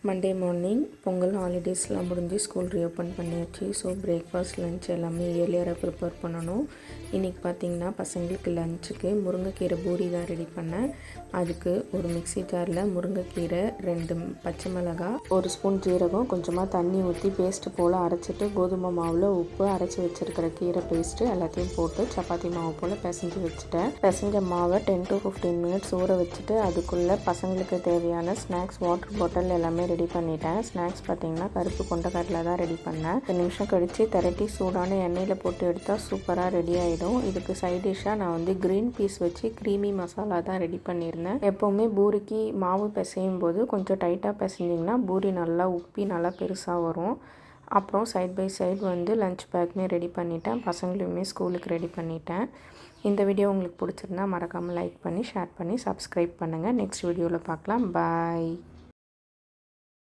Monday morning Pongal ஹாலிடேஸ்லாம் முடிஞ்சு school reopen பண்ணியாச்சு. So breakfast lunch எல்லாமே இயர்லியராக ப்ரிப்பேர் பண்ணணும். இன்றைக்கி பார்த்திங்கன்னா பசங்களுக்கு லஞ்சுக்கு முருங்கைக்கீரை பூரி தான் ரெடி பண்ணேன். அதுக்கு ஒரு மிக்ஸி ஜாரில் முருங்கைக்கீரை, 2 பச்சை மிளகாய், 1 ஸ்பூன் ஜீரகம், கொஞ்சமாக தண்ணி ஊற்றி பேஸ்ட்டு போல் அரைச்சிட்டு கோதுமை மாவில் உப்பு, அரைச்சி வச்சுருக்கிற கீரை பேஸ்ட்டு எல்லாத்தையும் போட்டு சப்பாத்தி மாவு போல் பிசைஞ்சு வச்சுட்டேன். பிசைஞ்ச மாவை 10 to 15 மினிட்ஸ் ஊற வச்சுட்டு அதுக்குள்ளே பசங்களுக்கு தேவையான ஸ்நாக்ஸ் வாட்டர் பாட்டில் எல்லாமே ரெடி பண்ணிட்டேன். ஸ்நாக்ஸ் பார்த்திங்கன்னா கருப்பு கொண்டக்கடலை தான் ரெடி பண்ணேன். 10 நிமிஷம் கழித்து திரட்டி சூடான எண்ணெயில் போட்டு எடுத்தால் சூப்பராக ரெடி ஆகிடும். இதுக்கு சைட் டிஷ்ஷாக நான் க்ரீன் பீஸ் வச்சு க்ரீமி மசாலா தான் ரெடி பண்ணியிருந்தேன். எப்போவுமே பூரிக்கு மாவு பிசையும் போது கொஞ்சம் டைட்டாக பிசைஞ்சிங்கன்னா பூரி நல்லா உப்பி நல்லா பெருசாக வரும். அப்புறம் சைட் பை சைடு லஞ்ச் பேக்குமே ரெடி பண்ணிட்டேன். பசங்களையுமே ஸ்கூலுக்கு ரெடி பண்ணிட்டேன். இந்த வீடியோ உங்களுக்கு பிடிச்சிருந்தா மறக்காமல் லைக் பண்ணி ஷேர் பண்ணி சப்ஸ்கிரைப் பண்ணுங்கள். நெக்ஸ்ட் வீடியோவில் பார்க்கலாம். பாய்.